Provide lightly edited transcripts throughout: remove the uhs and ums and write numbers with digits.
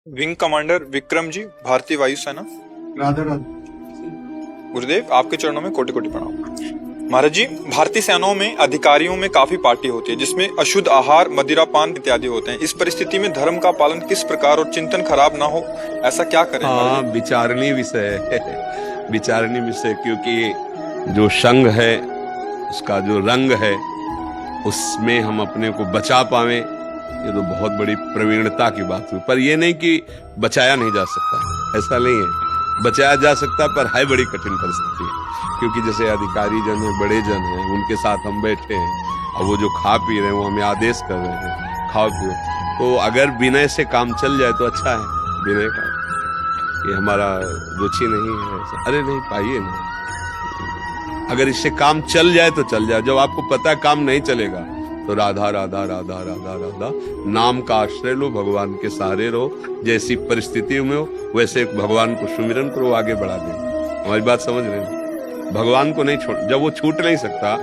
Wing commander Vikram ji, भारतीय वायुसेना। राधे राधे। गुरुदेव, आपके चरणों में कोटि कोटि प्रणाम। महाराज जी, भारतीय सेनाओं में अधिकारियों में काफी पार्टी होती है जिसमें अशुद्ध आहार, मदिरापान इत्यादि होते हैं। इस परिस्थिति में धर्म का पालन किस प्रकार और चिंतन खराब ना हो, ऐसा क्या करें? हाँ, विचारणीय विषय है विचारणीय विषय, क्योंकि जो संघ है उसका जो रंग है उसमें हम अपने को बचा पावे, ये तो बहुत बड़ी प्रवीणता की बात हुई। पर ये नहीं कि बचाया नहीं जा सकता, ऐसा नहीं है, बचाया जा सकता, पर है बड़ी कठिन परिस्थिति। क्योंकि जैसे अधिकारी जन है, बड़े जन हैं, उनके साथ हम बैठे हैं और वो जो खा पी रहे हैं वो हमें आदेश कर रहे हैं खाओ पियो। तो अगर विनय से काम चल जाए तो अच्छा है। विनय का ये हमारा रुचि नहीं है, अरे नहीं पाइए ना, अगर इससे काम चल जाए तो चल जाए। जब आपको पता है काम नहीं चलेगा तो राधा राधा राधा राधा राधा नाम का आश्रय लो, भगवान के सहारे रहो। जैसी परिस्थिति में हो वैसे भगवान को सुमिरन करो, आगे बढ़ा दे। हमारी बात समझ रहे हैं? भगवान को नहीं छोड़, जब वो छूट नहीं सकता,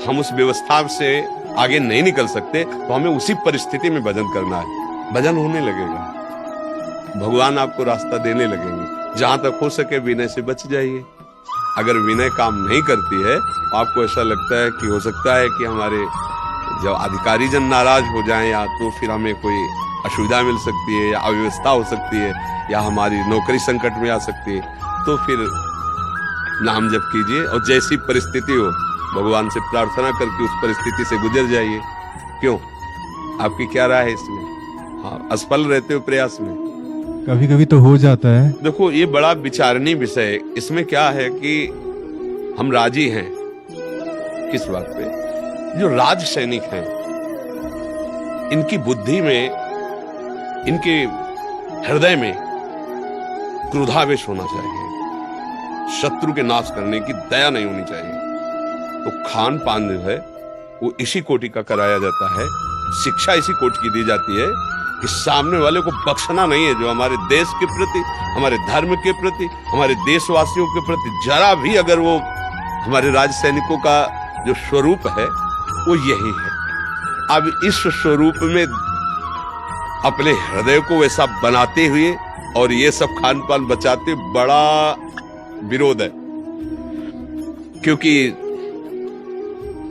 हम उस व्यवस्था से आगे नहीं निकल सकते, तो हमें उसी परिस्थिति में भजन करना है। भजन होने लगेगा, भगवान आपको रास्ता देने लगेंगे। जहां तक हो सके विनय से बच जाइए। अगर विनय काम नहीं करती है, आपको ऐसा लगता है कि हो सकता है कि हमारे जब अधिकारी जन नाराज हो जाएं, या तो फिर हमें कोई असुविधा मिल सकती है, या अव्यवस्था हो सकती है, या हमारी नौकरी संकट में आ सकती है, तो फिर नाम जप कीजिए और जैसी परिस्थिति हो भगवान से प्रार्थना करके उस परिस्थिति से गुजर जाइए। क्यों, आपकी क्या राय है इसमें? हाँ, असफल रहते हो प्रयास में? कभी कभी तो हो जाता है। देखो, ये बड़ा विचारणीय विषय है। इसमें क्या है कि हम राजी हैं किस बात पे? जो राज सैनिक हैं, इनकी बुद्धि में, इनके हृदय में क्रोधावेश होना चाहिए, शत्रु के नाश करने की दया नहीं होनी चाहिए। तो खान पान जो है वो इसी कोटि का कराया जाता है, शिक्षा इसी कोटि की दी जाती है कि सामने वाले को बख्शना नहीं है। जो हमारे देश के प्रति, हमारे धर्म के प्रति, हमारे देशवासियों के प्रति जरा भी अगर वो, हमारे राज सैनिकों का जो स्वरूप है वो यही है। अब इस स्वरूप में अपने हृदय को वैसा बनाते हुए और ये सब खान पान बचाते, बड़ा विरोध है। क्योंकि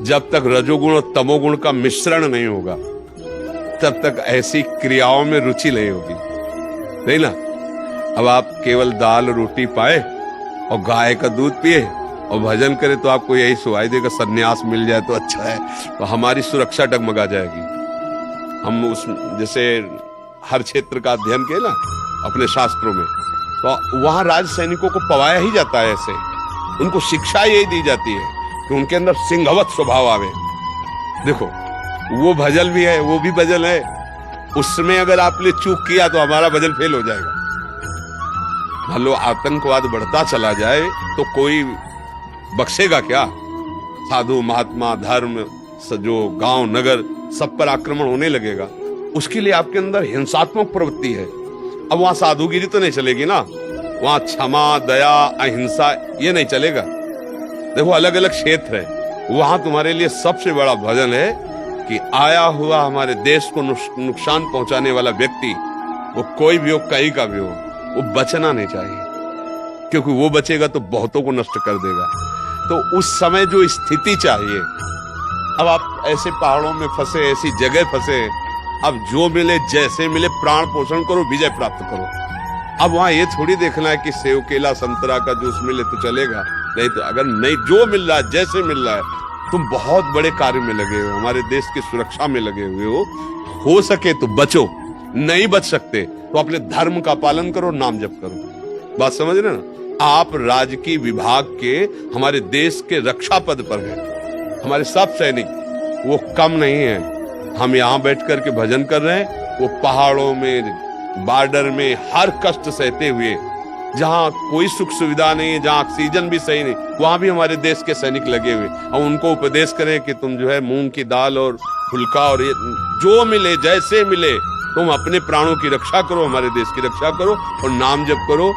जब तक रजोगुण और तमोगुण का मिश्रण नहीं होगा तब तक ऐसी क्रियाओं में रुचि नहीं होगी, नहीं ना? अब आप केवल दाल रोटी पाए और गाय का दूध पिए और भजन करे तो आपको यही सुनाई देगा, सन्यास मिल जाए तो अच्छा है, तो हमारी सुरक्षा डगमगा जाएगी। हम उस जैसे हर क्षेत्र का अध्ययन किए ना अपने शास्त्रों में, तो वहां राज सैनिकों को पवाया ही जाता है। ऐसे उनको शिक्षा यही दी जाती है कि उनके अंदर सिंहवत स्वभाव आवे। देखो, वो भजन भी है, वो भी भजन है, उसमें अगर आपने चूक किया तो हमारा भजन फेल हो जाएगा। मान लो आतंकवाद बढ़ता चला जाए तो कोई बख्शेगा क्या? साधु महात्मा, धर्म, जो गांव नगर, सब पर आक्रमण होने लगेगा। उसके लिए आपके अंदर हिंसात्मक प्रवृत्ति है। अब वहां साधुगिरी तो नहीं चलेगी ना, वहां क्षमा, दया, अहिंसा ये नहीं चलेगा। देखो, अलग अलग क्षेत्र है, वहां तुम्हारे लिए सबसे बड़ा भजन है कि आया हुआ हमारे देश को नुकसान पहुंचाने वाला व्यक्ति, वो कोई भी हो, कहीं का भी हो, वो बचना नहीं चाहिए। क्योंकि वो बचेगा तो बहुतों को नष्ट कर देगा। तो उस समय जो स्थिति चाहिए, अब आप ऐसे पहाड़ों में फंसे, ऐसी जगह फंसे, अब जो मिले जैसे मिले प्राण पोषण करो, विजय प्राप्त करो। अब वहां ये थोड़ी देखना है कि सेव, केला, संतरा का जूस मिले तो चलेगा, नहीं तो अगर नहीं, जो मिल रहा है जैसे मिल रहा है, तुम बहुत बड़े कार्य में लगे हो, हमारे देश की सुरक्षा में लगे हुए हो सके तो बचो, नहीं बच सकते तो अपने धर्म का पालन करो, नाम जप करो। बात समझ रहे ना? आप राजकीय विभाग के, हमारे देश के रक्षा पद पर हैं। हमारे सब सैनिक वो कम नहीं है। हम यहाँ बैठ करके भजन कर रहे हैं, वो पहाड़ों में, बॉर्डर में हर कष्ट सहते हुए, जहाँ कोई सुख सुविधा नहीं है, जहाँ ऑक्सीजन भी सही नहीं, वहां भी हमारे देश के सैनिक लगे हुए। और उनको उपदेश करें कि तुम जो है मूंग की दाल और फुल्का और ये जो मिले जैसे मिले, तुम अपने प्राणों की रक्षा करो, हमारे देश की रक्षा करो और नाम जप करो,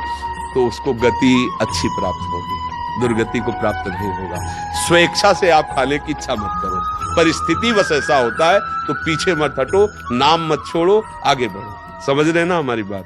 तो उसको गति अच्छी प्राप्त होगी, दुर्गति को प्राप्त नहीं होगा। स्वेच्छा से आप खाने की इच्छा मत करो, परिस्थिति बस ऐसा होता है तो पीछे मत हटो, नाम मत छोड़ो, आगे बढ़ो। समझ रहे ना हमारी बात?